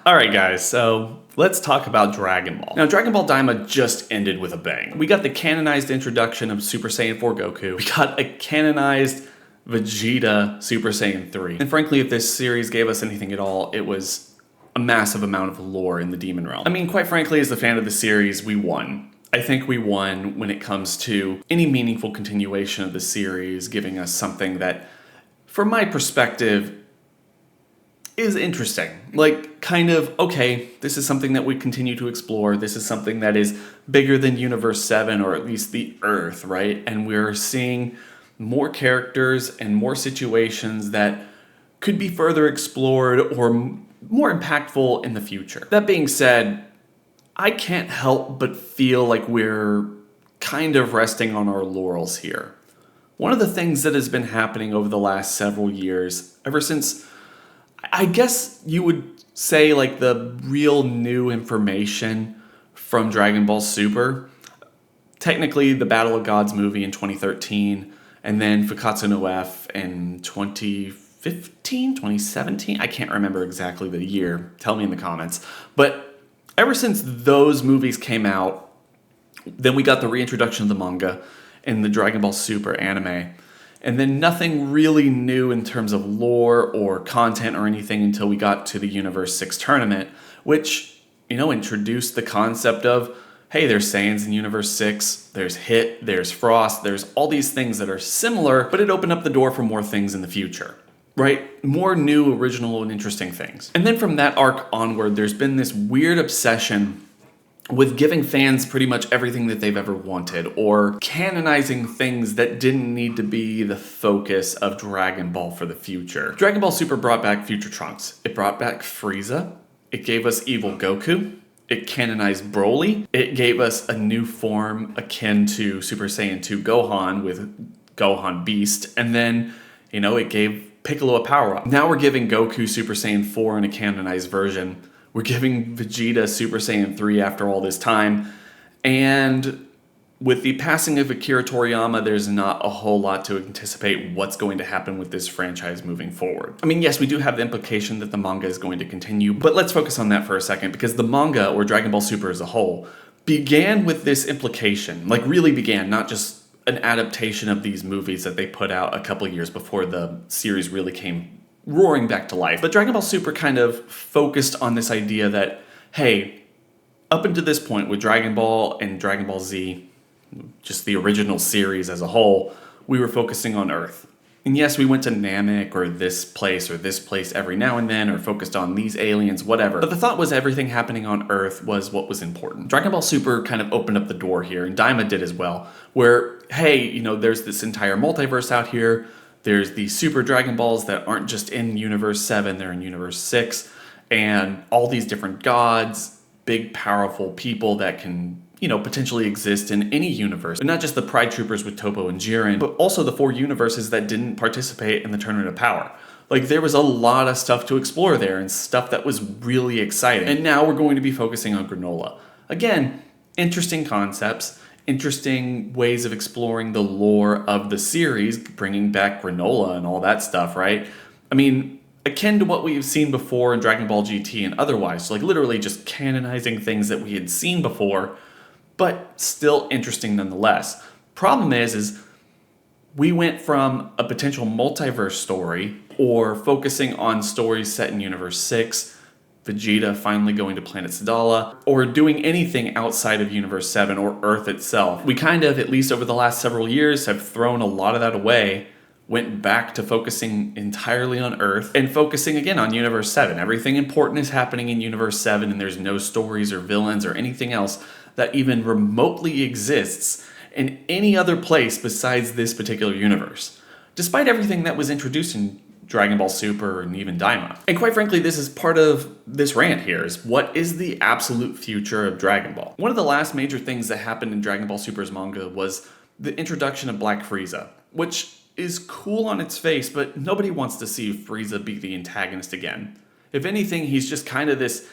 Alright guys, so let's talk about Dragon Ball. Now Dragon Ball Daima just ended with a bang. We got the canonized introduction of Super Saiyan 4 Goku. We got a canonized Vegeta Super Saiyan 3. And frankly, if this series gave us anything at all, it was a massive amount of lore in the Demon Realm. I mean, quite frankly, as a fan of the series, we won. I think we won when it comes to any meaningful continuation of the series, giving us something that, from my perspective, is interesting. Like, kind of, okay, this is something that we continue to explore. This is something that is bigger than Universe 7, or at least the Earth, right? And we're seeing more characters and more situations that could be further explored or more impactful in the future. That being said, I can't help but feel like we're kind of resting on our laurels here. One of the things that has been happening over the last several years, ever since, I guess you would say, like, the real new information from Dragon Ball Super, technically the Battle of Gods movie in 2013, and then Fukatsu no F in 2015, 2017? I can't remember exactly the year. Tell me in the comments. But ever since those movies came out, then we got the reintroduction of the manga and the Dragon Ball Super anime. And then nothing really new in terms of lore or content or anything until we got to the Universe 6 tournament, which, introduced the concept of, hey, there's Saiyans in Universe 6, there's Hit, there's Frost, there's all these things that are similar, but it opened up the door for more things in the future, right? More new, original, and interesting things. And then from that arc onward, there's been this weird obsession with giving fans pretty much everything that they've ever wanted, or canonizing things that didn't need to be the focus of Dragon Ball for the future. Dragon Ball Super brought back Future Trunks. It brought back Frieza. It gave us Evil Goku. It canonized Broly. It gave us a new form akin to Super Saiyan 2 Gohan with Gohan Beast. And then, it gave Piccolo a power-up. Now we're giving Goku Super Saiyan 4 in a canonized version. We're giving Vegeta Super Saiyan 3 after all this time. And with the passing of Akira Toriyama, there's not a whole lot to anticipate what's going to happen with this franchise moving forward. I mean, yes, we do have the implication that the manga is going to continue, but let's focus on that for a second, because the manga, or Dragon Ball Super as a whole, began with this implication. Like, really began, not just an adaptation of these movies that they put out a couple years before the series really came roaring back to life. But Dragon Ball Super kind of focused on this idea that, hey, up until this point with Dragon Ball and Dragon Ball Z, just the original series as a whole, we were focusing on Earth. And yes, we went to Namek or this place every now and then, or focused on these aliens, whatever. But the thought was everything happening on Earth was what was important. Dragon Ball Super kind of opened up the door here, and Daima did as well, where, hey, there's this entire multiverse out here. There's the Super Dragon Balls that aren't just in Universe 7, they're in Universe 6, and all these different gods, big, powerful people that can, potentially exist in any universe. And not just the Pride Troopers with Toppo and Jiren, but also the 4 universes that didn't participate in the Tournament of Power. Like, there was a lot of stuff to explore there, and stuff that was really exciting. And now we're going to be focusing on Granola. Again, interesting concepts, interesting ways of exploring the lore of the series, bringing back Granola and all that stuff, right? I mean, akin to what we've seen before in Dragon Ball GT and otherwise, like literally just canonizing things that we had seen before, but still interesting nonetheless. Problem is we went from a potential multiverse story, or focusing on stories set in Universe 6, Vegeta finally going to Planet Sadala, or doing anything outside of Universe 7 or Earth itself. We kind of, at least over the last several years, have thrown a lot of that away, went back to focusing entirely on Earth, and focusing again on Universe 7. Everything important is happening in Universe 7, and there's no stories or villains or anything else that even remotely exists in any other place besides this particular universe, despite everything that was introduced in Dragon Ball Super and even Daima. And quite frankly, this is part of this rant here, is what is the absolute future of Dragon Ball? One of the last major things that happened in Dragon Ball Super's manga was the introduction of Black Frieza, which is cool on its face, but nobody wants to see Frieza be the antagonist again. If anything, he's just kind of this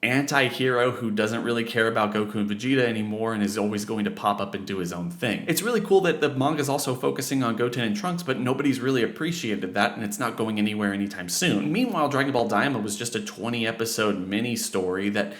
anti-hero who doesn't really care about Goku and Vegeta anymore and is always going to pop up and do his own thing. It's really cool that the manga is also focusing on Goten and Trunks, but nobody's really appreciated that, and it's not going anywhere anytime soon. Meanwhile, Dragon Ball Daima was just a 20-episode mini-story that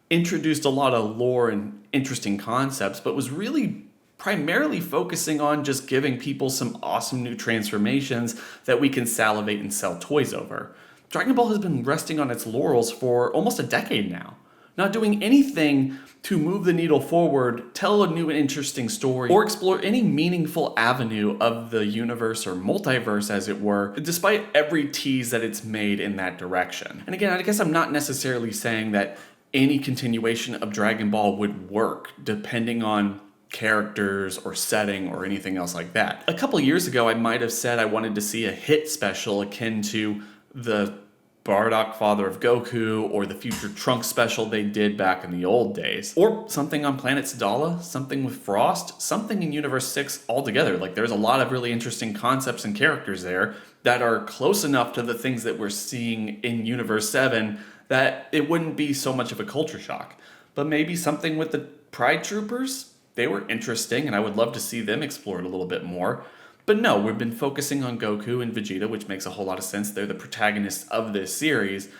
introduced a lot of lore and interesting concepts, but was really primarily focusing on just giving people some awesome new transformations that we can salivate and sell toys over. Dragon Ball has been resting on its laurels for almost a decade now, not doing anything to move the needle forward, tell a new and interesting story, or explore any meaningful avenue of the universe or multiverse, as it were, despite every tease that it's made in that direction. And again, I guess I'm not necessarily saying that any continuation of Dragon Ball would work, depending on characters or setting or anything else like that. A couple years ago, I might have said I wanted to see a hit special akin to the Bardock Father of Goku or the Future Trunks special they did back in the old days. Or something on Planet Sadala, something with Frost, something in Universe 6 altogether. Like, there's a lot of really interesting concepts and characters there that are close enough to the things that we're seeing in Universe 7 that it wouldn't be so much of a culture shock. But maybe something with the Pride Troopers? They were interesting, and I would love to see them explored a little bit more. But no, we've been focusing on Goku and Vegeta, which makes a whole lot of sense. They're the protagonists of this series,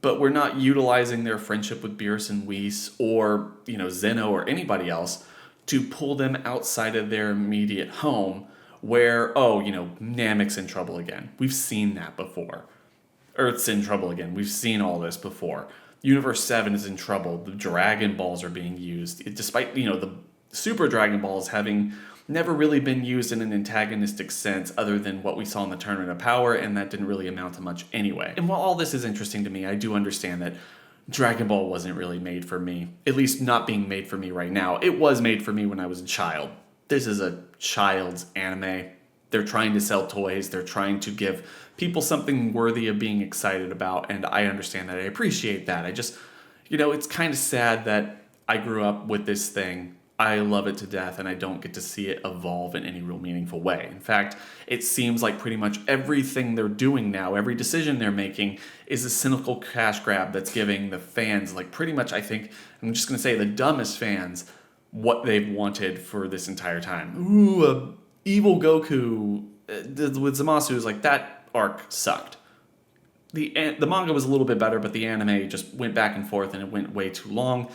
but we're not utilizing their friendship with Beerus and Whis or, Zeno or anybody else to pull them outside of their immediate home where, Namek's in trouble again. We've seen that before. Earth's in trouble again. We've seen all this before. Universe 7 is in trouble. The Dragon Balls are being used, despite, the Super Dragon Balls having never really been used in an antagonistic sense other than what we saw in the Tournament of Power, and that didn't really amount to much anyway. And while all this is interesting to me, I do understand that Dragon Ball wasn't really made for me, at least not being made for me right now. It was made for me when I was a child. This is a child's anime. They're trying to sell toys. They're trying to give people something worthy of being excited about, and I understand that. I appreciate that. I just, it's kind of sad that I grew up with this thing. I love it to death, and I don't get to see it evolve in any real meaningful way. In fact, it seems like pretty much everything they're doing now, every decision they're making, is a cynical cash grab that's giving the fans, pretty much, I think, I'm just going to say the dumbest fans, what they've wanted for this entire time. Ooh, evil Goku with Zamasu is that arc sucked. The manga was a little bit better, but the anime just went back and forth, and it went way too long.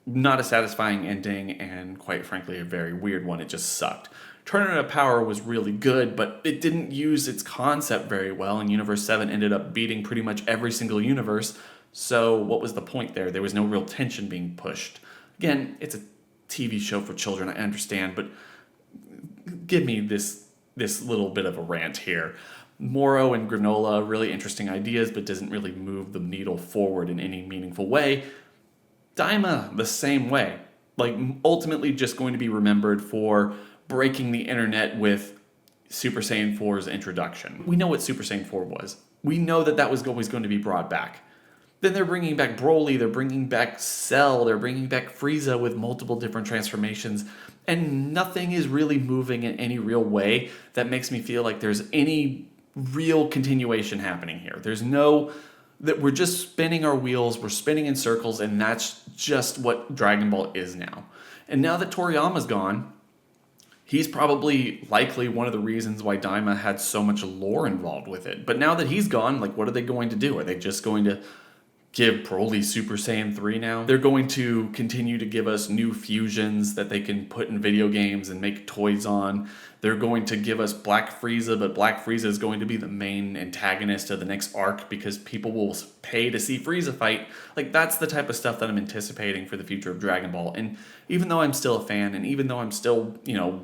Not a satisfying ending, and quite frankly, a very weird one. It just sucked. Tournament of Power was really good, but it didn't use its concept very well, and Universe 7 ended up beating pretty much every single universe, so what was the point there? There was no real tension being pushed. Again, it's a TV show for children, I understand, but give me this little bit of a rant here. Moro and Granola, really interesting ideas, but doesn't really move the needle forward in any meaningful way. Daima, the same way. Ultimately just going to be remembered for breaking the internet with Super Saiyan 4's introduction. We know what Super Saiyan 4 was. We know that was always going to be brought back. Then they're bringing back Broly, they're bringing back Cell, they're bringing back Frieza with multiple different transformations, and nothing is really moving in any real way that makes me feel like there's any real continuation happening here. There's no... that we're just spinning our wheels, we're spinning in circles, and that's just what Dragon Ball is now. And now that Toriyama's gone, he's probably likely one of the reasons why Daima had so much lore involved with it. But now that he's gone, what are they going to do? Are they just going to give Broly Super Saiyan 3 now? They're going to continue to give us new fusions that they can put in video games and make toys on. They're going to give us Black Frieza, but Black Frieza is going to be the main antagonist of the next arc because people will pay to see Frieza fight. That's the type of stuff that I'm anticipating for the future of Dragon Ball. And even though I'm still a fan, and even though I'm still,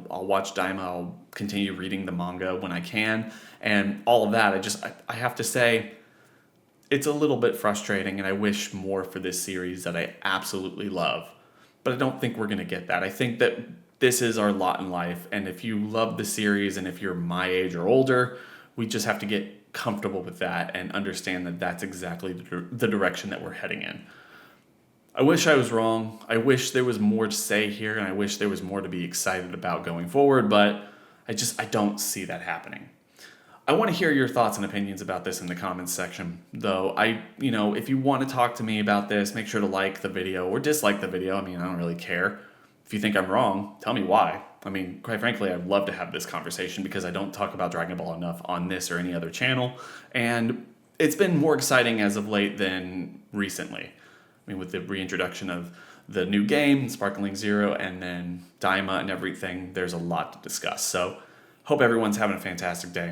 I'll watch Daima, I'll continue reading the manga when I can, and all of that, I have to say, it's a little bit frustrating, and I wish more for this series that I absolutely love. But I don't think we're going to get that. I think that this is our lot in life, and if you love the series, and if you're my age or older, we just have to get comfortable with that and understand that that's exactly the direction that we're heading in. I wish I was wrong. I wish there was more to say here, and I wish there was more to be excited about going forward, but I don't see that happening. I want to hear your thoughts and opinions about this in the comments section, though. If you want to talk to me about this, make sure to like the video or dislike the video. I mean, I don't really care. If you think I'm wrong, tell me why. I mean, quite frankly, I'd love to have this conversation because I don't talk about Dragon Ball enough on this or any other channel. And it's been more exciting as of late than recently. I mean, with the reintroduction of the new game, Sparkling Zero, and then Daima and everything, there's a lot to discuss. So, hope everyone's having a fantastic day.